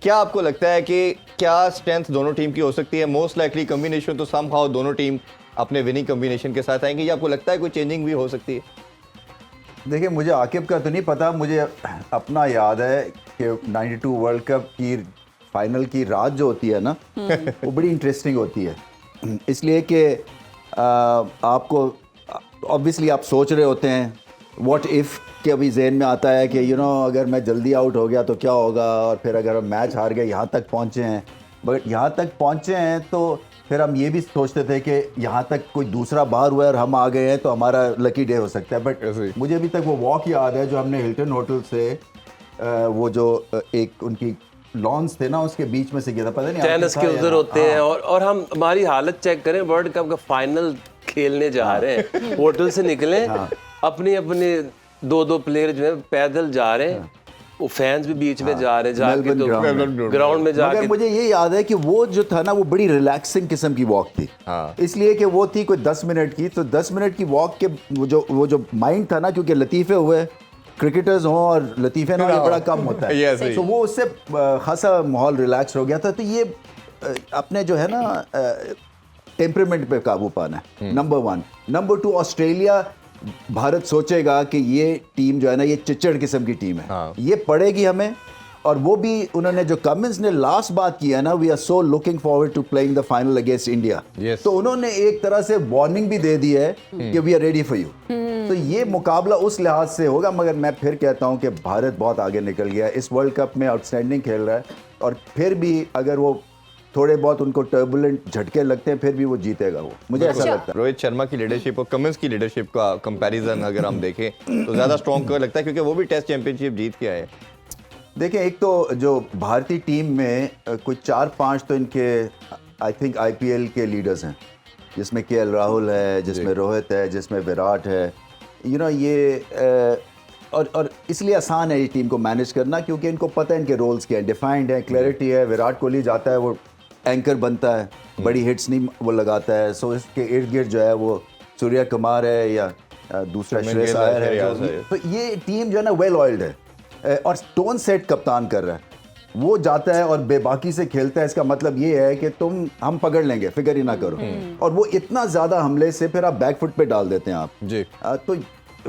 क्या आपको लगता है कि क्या स्ट्रेंथ दोनों टीम की हो सकती है? मोस्ट लाइकली कम्बिनेशन तो समहाउ दोनों टीम अपने विनिंग कम्बिनेशन के साथ आएंगे, या आपको लगता है कोई चेंजिंग भी हो सकती है? देखिए, मुझे आकिब का तो नहीं पता, मुझे अपना याद है कि 92 वर्ल्ड कप की फाइनल की रात जो होती है ना, वो बड़ी इंटरेस्टिंग होती है। इसलिए कि आपको ऑब्वियसली आप सोच रहे होते हैं व्हाट इफ़ के अभी जहन में आता है कि अगर मैं जल्दी आउट हो गया तो क्या होगा, और फिर अगर हम मैच हार गए, यहाँ तक पहुँचे हैं, बट यहाँ तक पहुँचे हैं तो फिर हम ये भी सोचते थे कि यहाँ तक कोई दूसरा बार हुआ है और हम आ गए हैं तो हमारा लकी डे हो सकता है। बट मुझे अभी तक वो वॉक याद है जो हमने हिल्टन होटल से वो जो एक उनकी लॉन्स थे ना, उसके बीच में से किया था, पता नहीं टेनिस के उधर होते हैं, और हम हमारी हालत चेक करें, वर्ल्ड कप का फाइनल खेलने जा रहे हैं, होटल से निकले, अपने अपने दो प्लेयर जो है पैदल जा रहे हैं, वो फैंस भी बीच में जा रहे हैं, जाके तो ग्राउंड में जाके। मगर मुझे ये याद है कि वो जो था ना, वो बड़ी रिलैक्सिंग किस्म की वॉक थी। इसलिए कि वो थी कोई 10 मिनट की, तो 10 मिनट की वॉक के वो जो माइंड था ना, क्योंकि लतीफ़े हुए क्रिकेटर्स हों और लतीफ़े ना, ये बड़ा कम होता है, तो वो उससे खासा माहौल रिलैक्स हो गया था। तो ये अपने जो है ना टेम्परामेंट पे काबू पाना है, नंबर 1। नंबर 2, ऑस्ट्रेलिया, भारत सोचेगा कि ये टीम जो है ना, ये चिच्चड़ किस्म की टीम है, ये पड़ेगी हमें। और वो भी उन्होंने जो कमिंस ने लास्ट बात की है ना, we are so looking forward to playing the final against India, तो उन्होंने एक तरह से वार्निंग भी दे दी है कि we are ready for you. तो ये मुकाबला उस लिहाज से होगा। मगर मैं फिर कहता हूँ कि भारत बहुत आगे निकल गया है, इस वर्ल्ड कप में आउटस्टैंडिंग खेल रहा है, और फिर भी अगर वो थोड़े बहुत उनको टर्बुलेंट झटके लगते हैं, फिर भी वो जीतेगा। वो मुझे ऐसा लगता है। रोहित शर्मा की लीडरशिप और कमिंस की लीडरशिप का कंपैरिजन अगर हम देखें तो ज़्यादा स्ट्रॉन्ग क्यों लगता है? क्योंकि वो भी टेस्ट चैंपियनशिप जीत के आए। देखें, एक तो जो भारतीय टीम में कुछ 4-5 तो इनके आई थिंक IPL के लीडर्स हैं, जिसमें KL राहुल है, जिसमें रोहित है, जिसमें विराट है। ये और इसलिए आसान है ये टीम को मैनेज करना, क्योंकि इनको पता है इनके रोल्स क्या है, डिफाइंड है, क्लैरिटी है। विराट कोहली जाता है, वो एंकर बनता है, बड़ी हिट्स नहीं वो लगाता है। सो इसके इर्द गिर्द जो है वो सूर्य कुमार है या दूसरा श्रेयस अय्यर है। तो ये टीम जो है ना वेल ऑयल्ड है, और स्टोन सेट कप्तान कर रहा है, वो जाता है और बेबाकी से खेलता है। इसका मतलब ये है कि हम पकड़ लेंगे, फिक्र ही ना करो। और वो इतना ज़्यादा हमले से फिर आप बैकफुट पे डाल देते हैं आप जी। तो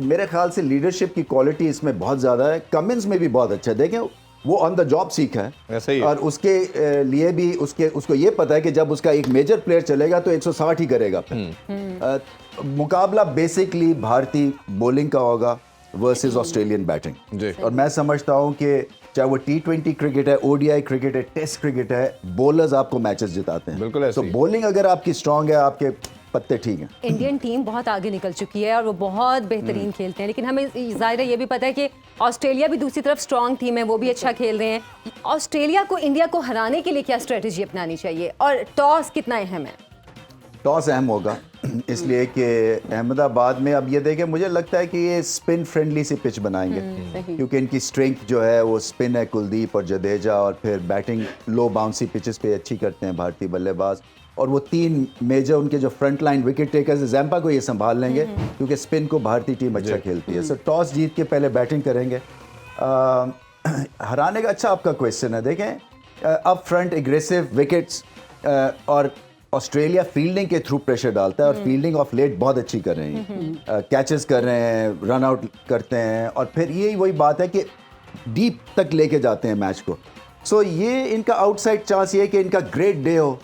मेरे ख्याल से लीडरशिप की क्वालिटी इसमें बहुत ज़्यादा है। कमिंस में भी बहुत अच्छा है। देखें, वो ऑन द जॉब सीखा है, और उसके लिए भी उसको ये पता है कि जब उसका एक मेजर प्लेयर चलेगा तो 160 ही करेगा फिर। मुकाबला बेसिकली भारतीय बॉलिंग का होगा वर्सेस ऑस्ट्रेलियन बैटिंग। और मैं समझता हूं कि चाहे वो T20 क्रिकेट है, ODI क्रिकेट है, टेस्ट क्रिकेट है, बॉलर्स आपको मैचेस जिताते हैं। बिल्कुल ऐसे तो बॉलिंग अगर आपकी स्ट्रांग है, आपके पत्ते ठीक हैं। इंडियन टीम बहुत आगे निकल चुकी है और वो बहुत बेहतरीन खेलते हैं, लेकिन हमें ज़ाहिर है ये भी पता है कि ऑस्ट्रेलिया भी दूसरी तरफ स्ट्रांग टीम है, वो भी अच्छा खेल रहे हैं। ऑस्ट्रेलिया को इंडिया को हराने के लिए क्या स्ट्रेटजी अपनानी चाहिए, और टॉस कितना अहम है? टॉस अहम होगा, इसलिए कि अहमदाबाद में अब ये देखें, मुझे लगता है कि ये स्पिन फ्रेंडली सी पिच बनाएंगे, क्योंकि इनकी स्ट्रेंथ जो है वो स्पिन है। कुलदीप और जडेजा, और फिर बैटिंग लो बाउंसी पिचेस पे अच्छी करते हैं भारतीय बल्लेबाज। और वो 3 मेजर उनके जो front line wicket takers, Zampa को ये संभाल लेंगे, क्योंकि स्पिन को भारतीय टीम अच्छा खेलती है। सो टॉस जीत के पहले बैटिंग करेंगे। हराने का अच्छा आपका क्वेश्चन है। देखें, अप फ्रंट एग्रेसिव विकेट्स, और ऑस्ट्रेलिया फील्डिंग के थ्रू प्रेशर डालता है, और फील्डिंग ऑफ लेट बहुत अच्छी कर रहे हैं, कैचेस कर रहे हैं, रन आउट करते हैं, और फिर यही वही बात है कि डीप तक लेके जाते हैं मैच को। सो ये इनका आउटसाइड चांस ये है कि इनका ग्रेट डे हो,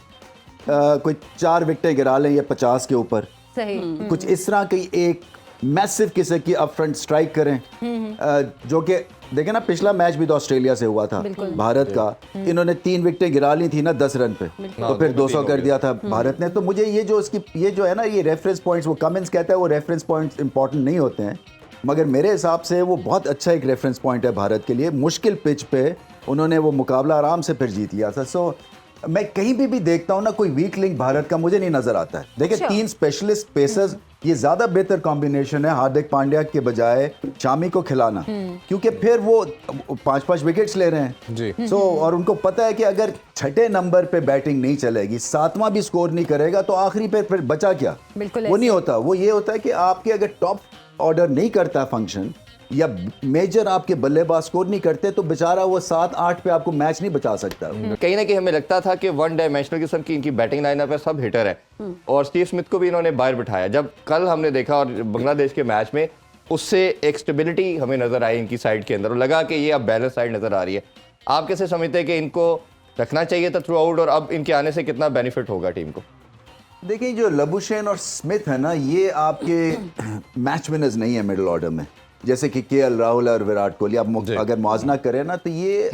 कोई 4 विकेटें गिरा लें ये 50 के ऊपर, कुछ इस तरह की एक मैसिव किस्म की अप फ्रंट स्ट्राइक करें, जो कि देखें ना, पिछला मैच भी तो ऑस्ट्रेलिया से हुआ था भारत का, इन्होंने 3 विकेटें गिरा ली थी ना 10 रन पे, तो फिर 200 कर दिया था भारत ने। तो मुझे ये जो है ना, ये रेफरेंस पॉइंट्स, वो कमिंस कहता है वो रेफरेंस पॉइंट्स इंपॉर्टेंट नहीं होते हैं, मगर मेरे हिसाब से वो बहुत अच्छा एक रेफरेंस पॉइंट है भारत के लिए। मुश्किल पिच पे उन्होंने वो मुकाबला आराम से फिर जीत लिया था। सो मैं कहीं भी देखता हूँ ना, कोई वीक लिंक भारत का मुझे नहीं नजर आता है। देखिए, 3 स्पेशलिस्ट पेसर्स, ये ज्यादा बेहतर कॉम्बिनेशन है हार्दिक पांड्या के बजाय शामी को खिलाना, क्योंकि फिर वो 5-5 विकेट्स ले रहे हैं जी। सो और उनको पता है कि अगर 6ठे नंबर पे बैटिंग नहीं चलेगी, 7वां भी स्कोर नहीं करेगा, तो आखिरी पे फिर बचा क्या? वो नहीं होता। वो ये होता है कि आपके अगर टॉप ऑर्डर नहीं करता फंक्शन, या मेजर आपके बल्लेबाज स्कोर नहीं करते तो बेचारा वो 7-8 पे आपको मैच नहीं बचा सकता। कहीं ना कहीं हमें लगता था कि वन डायमेंशनल किस्म की इनकी बैटिंग लाइनअप है, सब हिटर है और स्टीव स्मिथ को भी इन्होंने बाहर बिठाया। जब कल हमने देखा और बांग्लादेश के मैच में उससे एक स्टेबिलिटी हमें नजर आई इनकी साइड के अंदर और लगा कि ये अब बैलेंस साइड नजर आ रही है। आप कैसे समझते हैं कि इनको रखना चाहिए था थ्रू आउट और अब इनके आने से कितना बेनिफिट होगा टीम को? देखिए जो लबुशेन और स्मिथ है ना, ये आपके मैच विनर्स नहीं है मिडिल ऑर्डर में, जैसे कि केएल राहुल और विराट कोहली। आप अगर मुआवजा करें ना तो ये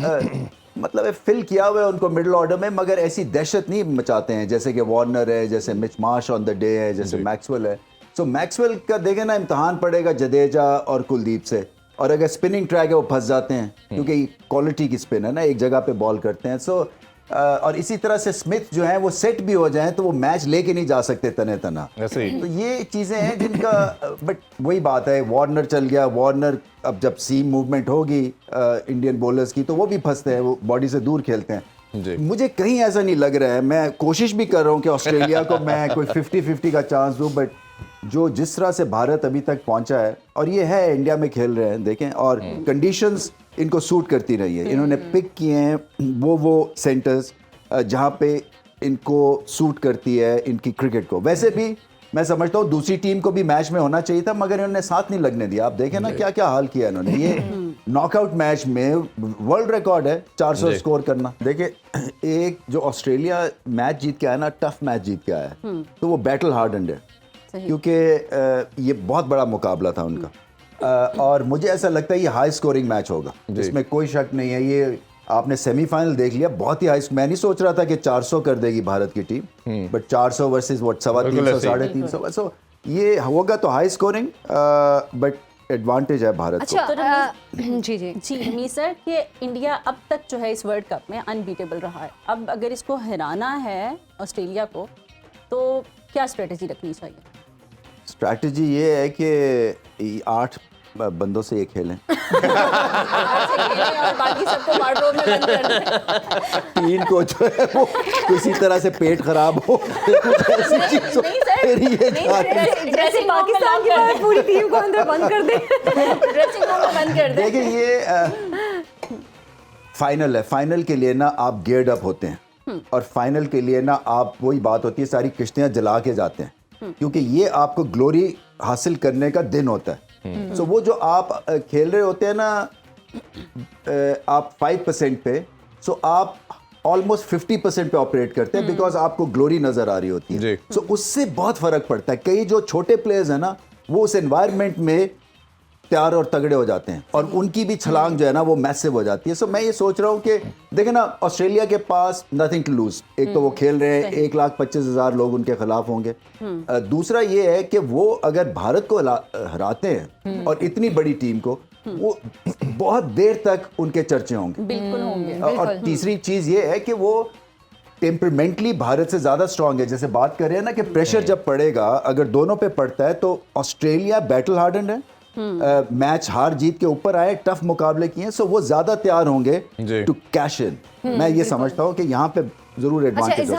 मतलब फिल किया हुआ है उनको मिडिल ऑर्डर में, मगर ऐसी दहशत नहीं मचाते हैं जैसे कि वार्नर है, जैसे Mitch Marsh on the day है, जैसे मैक्सवेल है। सो मैक्सवेल का देखें ना इम्तहान पड़ेगा जडेजा और कुलदीप से, और अगर स्पिनिंग ट्रैक है वो फंस जाते हैं क्योंकि क्वालिटी की स्पिन है ना, एक जगह पे बॉल करते हैं। सो और इसी तरह से स्मिथ जो है वो सेट भी हो जाएं तो वो मैच लेके नहीं जा सकते तने तना। ऐसे ही तो ये चीज़ें हैं जिनका बट वही बात है, वार्नर चल गया, वार्नर अब जब सीम मूवमेंट होगी इंडियन बॉलर्स की तो वो भी फंसते हैं, वो बॉडी से दूर खेलते हैं। जी। मुझे कहीं ऐसा नहीं लग रहा है, मैं कोशिश भी कर रहा हूँ कि ऑस्ट्रेलिया को मैं कोई 50-50 का चांस दूँ, बट जो जिस तरह से भारत अभी तक पहुंचा है और ये है इंडिया में खेल रहे हैं देखें, और कंडीशंस इनको सूट करती रही है। इन्होंने पिक किए हैं वो सेंटर्स जहां पे इनको सूट करती है इनकी क्रिकेट को। वैसे भी मैं समझता हूँ दूसरी टीम को भी मैच में होना चाहिए था, मगर इन्होंने साथ नहीं लगने दिया। आप देखें ना क्या क्या हाल किया इन्होंने। ये नॉकआउट मैच में वर्ल्ड रिकॉर्ड है 400 स्कोर करना। देखिए एक जो ऑस्ट्रेलिया मैच जीत के आया ना, टफ मैच जीत के आया है, तो वो बैटल हार्डन्ड है क्योंकि ये बहुत बड़ा मुकाबला था उनका। और मुझे ऐसा लगता है ये हाई स्कोरिंग मैच होगा, जिसमें कोई शक नहीं है। ये आपने सेमीफाइनल देख लिया, बहुत ही हाई। मैं नहीं सोच रहा था कि 400 कर देगी भारत की टीम, बट 400 वर्सेस 350 350, सो ये होगा तो हाई स्कोरिंग, बट एडवांटेज है भारत को। अच्छा जी जी जी मीसर कि इंडिया अब तक जो है इस वर्ल्ड कप में अनबीटेबल रहा है। अब अगर इसको हराना है ऑस्ट्रेलिया को तो क्या स्ट्रेटजी रखनी चाहिए? स्ट्रैटेजी ये है कि 8 बंदों से ये खेलें और बाकी सबको वार्डरोब में बंद कर दें। 3 को जो है वो किसी तरह से पेट खराब हो, कुछ ऐसी चीज हो, फिर ये जाते हैं। जैसे पाकिस्तान की बार पूरी टीम को अंदर बंद कर दे, ड्रेसिंग रूम में बंद कर दें। देखिए ये फाइनल है, फाइनल के लिए ना आप गेयर्ड अप होते हैं, और फाइनल के लिए ना आप वही बात होती है सारी किश्तियां जला के जाते हैं, क्योंकि ये आपको ग्लोरी हासिल करने का दिन होता है। सो वो जो आप खेल रहे होते हैं ना आप 5% पे, सो आप ऑलमोस्ट 50% पे ऑपरेट करते हैं, बिकॉज आपको ग्लोरी नजर आ रही होती है। सो उससे बहुत फर्क पड़ता है। कई जो छोटे प्लेयर्स हैं ना वो उस एनवायरनमेंट में तैयार और तगड़े हो जाते हैं, और उनकी भी छलांग जो है ना वो मैसिव हो जाती है। सो मैं ये सोच रहा हूँ कि देखें ना, ऑस्ट्रेलिया के पास नथिंग टू लूज। एक तो वो खेल रहे हैं, 1,25,000 लोग उनके खिलाफ होंगे। दूसरा ये है कि वो अगर भारत को हराते हैं और इतनी बड़ी टीम को, वो बहुत देर तक उनके चर्चे होंगे। बिल्कुल होंगे। और तीसरी चीज ये है कि वो टेम्परमेंटली भारत से ज्यादा स्ट्रांग है। जैसे बात कर रहे हैं ना कि प्रेशर जब पड़ेगा, अगर दोनों पे पड़ता है तो ऑस्ट्रेलिया बैटल हार्डन्ड है, मैच हार जीत के ऊपर आए, टफ मुकाबले किए, सो वो ज्यादा तैयार होंगे टू कैश इन। मैं ये समझता हूँ कि यहाँ पे जरूर एडवांटेज।